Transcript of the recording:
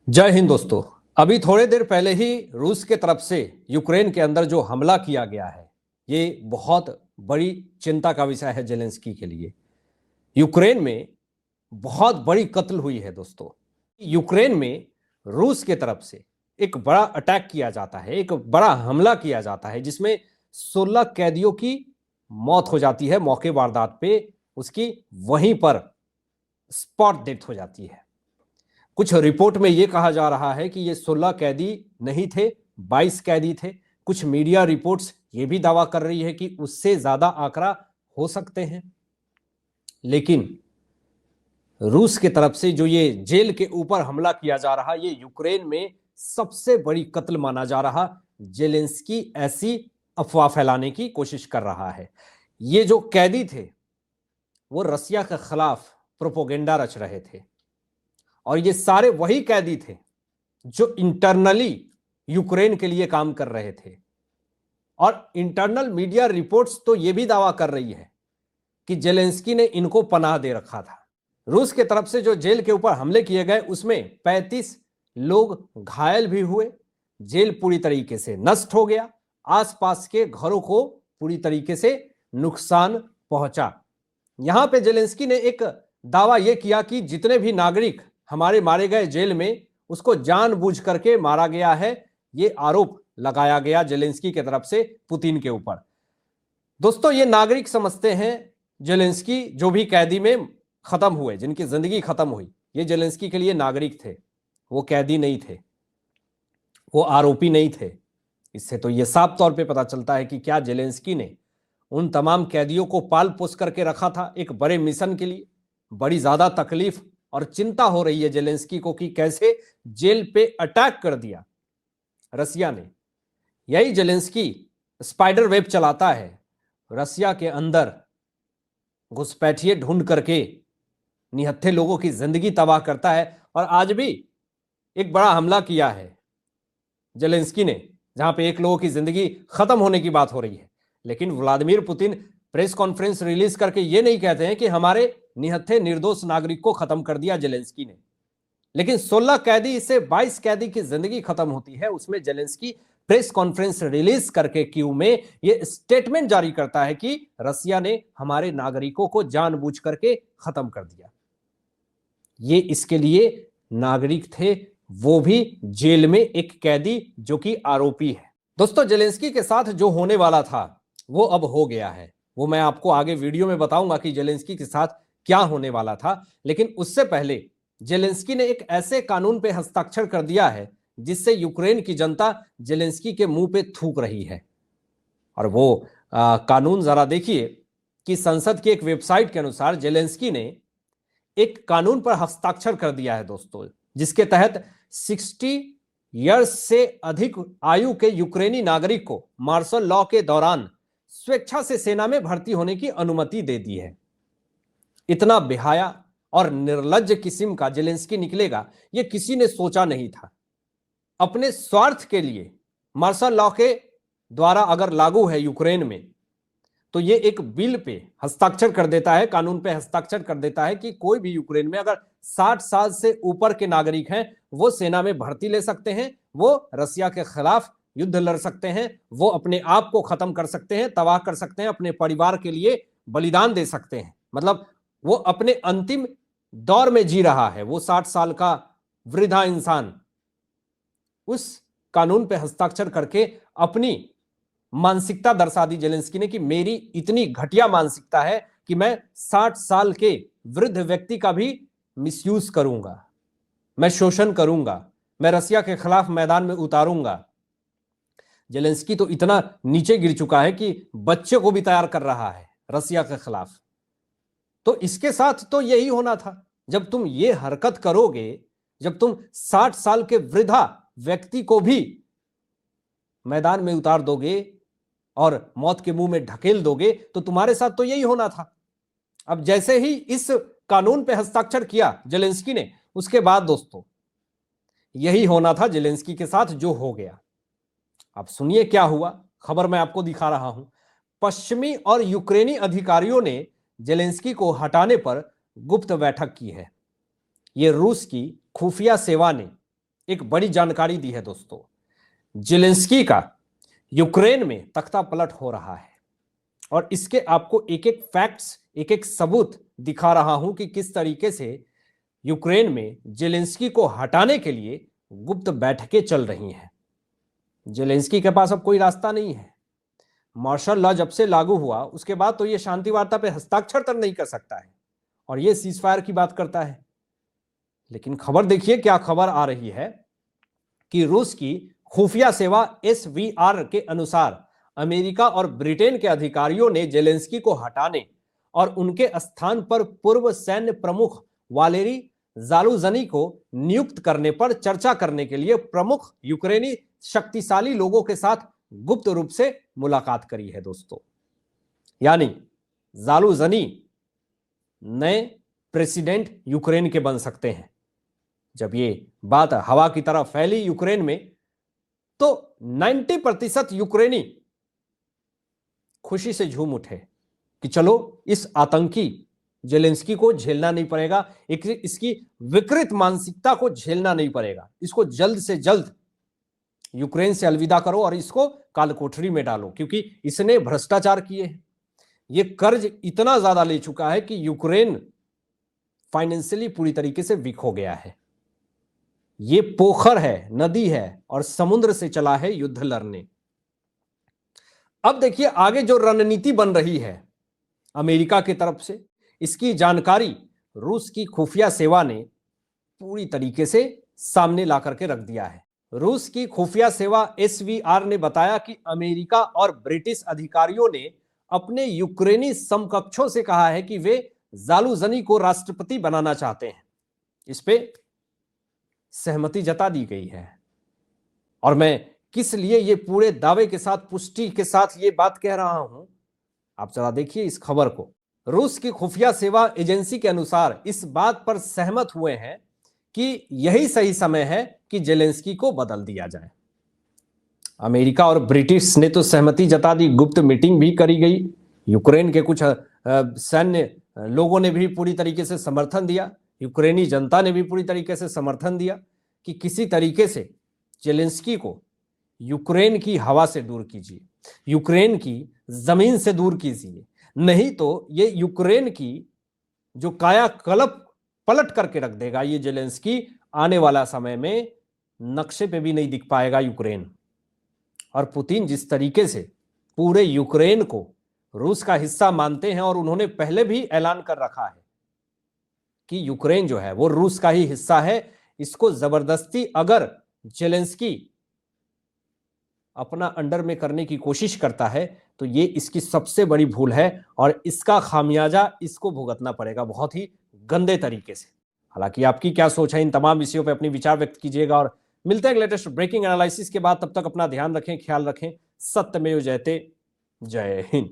जय हिंद दोस्तों। अभी थोड़े देर पहले ही रूस के तरफ से यूक्रेन के अंदर जो हमला किया गया है, ये बहुत बड़ी चिंता का विषय है जेलेंस्की के लिए। यूक्रेन में बहुत बड़ी कत्ल हुई है दोस्तों। यूक्रेन में रूस के तरफ से एक बड़ा अटैक किया जाता है, एक बड़ा हमला किया जाता है, जिसमें 16 कैदियों की मौत हो जाती है मौके वारदात पे। उसकी वहीं पर स्पॉट डेथ हो जाती है। कुछ रिपोर्ट में यह कहा जा रहा है कि ये 16 कैदी नहीं थे, 22 कैदी थे। कुछ मीडिया रिपोर्ट्स ये भी दावा कर रही है कि उससे ज्यादा आंकड़ा हो सकते हैं। लेकिन रूस की तरफ से जो ये जेल के ऊपर हमला किया जा रहा, ये यूक्रेन में सबसे बड़ी कत्ल माना जा रहा। जेलेंस्की ऐसी अफवाह फैलाने की कोशिश कर रहा है। ये जो कैदी थे वो रसिया के खिलाफ प्रोपोगेंडा रच रहे थे, और ये सारे वही कैदी थे जो इंटरनली यूक्रेन के लिए काम कर रहे थे। और इंटरनल मीडिया रिपोर्ट्स तो ये भी दावा कर रही है कि जेलेंस्की ने इनको पनाह दे रखा था। रूस के तरफ से जो जेल के ऊपर हमले किए गए, उसमें 35 लोग घायल भी हुए। जेल पूरी तरीके से नष्ट हो गया। आसपास के घरों को पूरी तरीके से नुकसान पहुंचा। यहां पे जेलेंस्की ने एक दावा यह किया कि जितने भी नागरिक हमारे मारे गए जेल में, उसको जानबूझ करके मारा गया है। यह आरोप लगाया गया जेलेंस्की की तरफ से पुतिन के ऊपर। दोस्तों, ये नागरिक समझते हैं जेलेंस्की जो भी कैदी में खत्म हुए, जिनकी जिंदगी खत्म हुई, ये जेलेंस्की के लिए नागरिक थे, वो कैदी नहीं थे, वो आरोपी नहीं थे। इससे तो यह साफ तौर पे पता चलता है कि क्या जेलेंस्की ने उन तमाम कैदियों को पाल पोस करके रखा था एक बड़े मिशन के लिए। बड़ी ज्यादा तकलीफ और चिंता हो रही है जेलेंस्की को कि कैसे जेल पे अटैक कर दिया रसिया ने। यही जेलेंस्की स्पाइडर वेब चलाता है, रसिया के अंदर घुसपैठिए ढूंढ करके निहत्थे लोगों की जिंदगी तबाह करता है। और आज भी एक बड़ा हमला किया है जेलेंस्की ने, जहां पे एक लोगों की जिंदगी खत्म होने की बात हो रही है। लेकिन Vladimir Putin press conference release करके ये नहीं कहते हैं कि हमारे निहत्थे निर्दोष नागरिक को खत्म कर दिया जेलेंस्की ने। लेकिन 16 कैदी से 22 कैदी की जिंदगी खत्म होती है, उसमें जेलेंस्की प्रेस कॉन्फ्रेंस रिलीज करके क्यू में यह स्टेटमेंट जारी करता है कि रसिया ने हमारे नागरिकों को जानबूझ करके खत्म कर दिया। ये इसके लिए नागरिक थे, वो भी जेल में एक कैदी जो कि आरोपी है। दोस्तों, जेलेंस्की के साथ जो होने वाला था वो अब हो गया है। वो मैं आपको आगे वीडियो में बताऊंगा कि जेलेंस्की के साथ क्या होने वाला था। लेकिन उससे पहले जेलेंस्की ने एक ऐसे कानून पे हस्ताक्षर कर दिया है जिससे यूक्रेन की जनता जेलेंस्की के मुंह पे थूक रही है। और वो कानून जरा देखिए कि संसद की एक वेबसाइट के अनुसार जेलेंस्की ने एक कानून पर हस्ताक्षर कर दिया है दोस्तों, जिसके तहत 60 ईयर्स से अधिक आयु के यूक्रेनी नागरिक को मार्शल लॉ के दौरान स्वेच्छा से सेना में भर्ती होने की अनुमति दे दी है। इतना बेहाया और निर्लज्ज किस्म का जेलेंस्की निकलेगा, यह किसी ने सोचा नहीं था। अपने स्वार्थ के लिए मार्शल लॉ के द्वारा अगर लागू है यूक्रेन में, तो ये एक बिल पे हस्ताक्षर कर देता है, कानून पे हस्ताक्षर कर देता है कि कोई भी यूक्रेन में अगर 60 साल से ऊपर के नागरिक हैं, वो सेना में भर्ती ले सकते हैं, वो रसिया के खिलाफ युद्ध लड़ सकते हैं, वो अपने आप को खत्म कर सकते हैं, तबाह कर सकते हैं, अपने परिवार के लिए बलिदान दे सकते हैं। मतलब वो अपने अंतिम दौर में जी रहा है, वो 60 साल का वृद्धा इंसान उस कानून पे हस्ताक्षर करके अपनी मानसिकता दर्शा दी जेलेंस्की ने कि मेरी इतनी घटिया मानसिकता है कि मैं 60 साल के वृद्ध व्यक्ति का भी मिसयूज करूंगा, मैं शोषण करूंगा, मैं रसिया के खिलाफ मैदान में उतारूंगा। जेलेंस्की तो इतना नीचे गिर चुका है कि बच्चे को भी तैयार कर रहा है रसिया के खिलाफ। तो इसके साथ तो यही होना था। जब तुम ये हरकत करोगे, जब तुम 60 साल के वृद्धा व्यक्ति को भी मैदान में उतार दोगे और मौत के मुंह में ढकेल दोगे, तो तुम्हारे साथ तो यही होना था। अब जैसे ही इस कानून पे हस्ताक्षर किया जेलेंस्की ने, उसके बाद दोस्तों यही होना था जेलेंस्की के साथ जो हो गया। अब सुनिए क्या हुआ, खबर मैं आपको दिखा रहा हूं। पश्चिमी और यूक्रेनी अधिकारियों ने जेलेंस्की को हटाने पर गुप्त बैठक की है। यह रूस की खुफिया सेवा ने एक बड़ी जानकारी दी है दोस्तों। जेलेंस्की का यूक्रेन में तख्ता पलट हो रहा है और इसके आपको एक एक फैक्ट्स, एक एक सबूत दिखा रहा हूं कि किस तरीके से यूक्रेन में जेलेंस्की को हटाने के लिए गुप्त बैठकें चल रही हैं। जेलेंस्की के पास अब कोई रास्ता नहीं है। मार्शल लॉ जब से लागू हुआ उसके बाद तो ये शांति वार्ता पे हस्ताक्षर तक नहीं कर सकता है और ये सीज फायर की बात करता है। लेकिन खबर देखिए क्या खबर आ रही है कि रूस की खुफिया सेवा SVR के अनुसार अमेरिका और ब्रिटेन के अधिकारियों ने जेलेंस्की को हटाने और उनके स्थान पर पूर्व सैन्य प्रमुख वालेरी जालुजनी को नियुक्त करने पर चर्चा करने के लिए प्रमुख यूक्रेनी शक्तिशाली लोगों के साथ गुप्त रूप से मुलाकात करी है दोस्तों। यानी जालुजनी नए प्रेसिडेंट यूक्रेन के बन सकते हैं। जब ये बात हवा की तरह फैली यूक्रेन में तो 90% यूक्रेनी खुशी से झूम उठे कि चलो इस आतंकी जेलेंस्की को झेलना नहीं पड़ेगा, इसकी विकृत मानसिकता को झेलना नहीं पड़ेगा, इसको जल्द से जल्द यूक्रेन से अलविदा करो और इसको कालकोठरी में डालो, क्योंकि इसने भ्रष्टाचार किए हैं। ये कर्ज इतना ज्यादा ले चुका है कि यूक्रेन फाइनेंशियली पूरी तरीके से वीक हो गया है। ये पोखर है, नदी है और समुद्र से चला है युद्ध लड़ने। अब देखिए आगे जो रणनीति बन रही है अमेरिका की तरफ से, इसकी जानकारी रूस की खुफिया सेवा ने पूरी तरीके से सामने ला करके रख दिया है। रूस की खुफिया सेवा SVR ने बताया कि अमेरिका और ब्रिटिश अधिकारियों ने अपने यूक्रेनी समकक्षों से कहा है कि वे जालुजनी को राष्ट्रपति बनाना चाहते हैं। इस पे सहमति जता दी गई है। और मैं किस लिए ये पूरे दावे के साथ, पुष्टि के साथ ये बात कह रहा हूं, आप जरा देखिए इस खबर को। रूस की खुफिया सेवा एजेंसी के अनुसार इस बात पर सहमत हुए हैं कि यही सही समय है कि जेलेंस्की को बदल दिया जाए। अमेरिका और ब्रिटिश ने तो सहमति जता दी, गुप्त मीटिंग भी करी गई, यूक्रेन के कुछ सैन्य लोगों ने भी पूरी तरीके से समर्थन दिया, यूक्रेनी जनता ने भी पूरी तरीके से समर्थन दिया कि किसी तरीके से जेलेंस्की को यूक्रेन की हवा से दूर कीजिए, यूक्रेन की जमीन से दूर कीजिए, नहीं तो ये यूक्रेन की जो कायाकल्प पलट करके रख देगा ये जेलेंस्की। आने वाला समय में नक्शे पे भी नहीं दिख पाएगा यूक्रेन। और पुतिन जिस तरीके से पूरे यूक्रेन को रूस का हिस्सा मानते हैं और उन्होंने पहले भी ऐलान कर रखा है कि यूक्रेन जो है वो रूस का ही हिस्सा है, इसको जबरदस्ती अगर जेलेंस्की अपना अंडर में करने की कोशिश करता है तो ये इसकी सबसे बड़ी भूल है और इसका खामियाजा इसको भुगतना पड़ेगा बहुत ही गंदे तरीके से। हालांकि आपकी क्या सोच है इन तमाम विषयों पे अपनी विचार व्यक्त कीजिएगा और मिलते हैं लेटेस्ट ब्रेकिंग एनालिसिस के बाद। तब तक अपना ध्यान रखें, ख्याल रखें। सत्यमेव जयते। जय हिंद।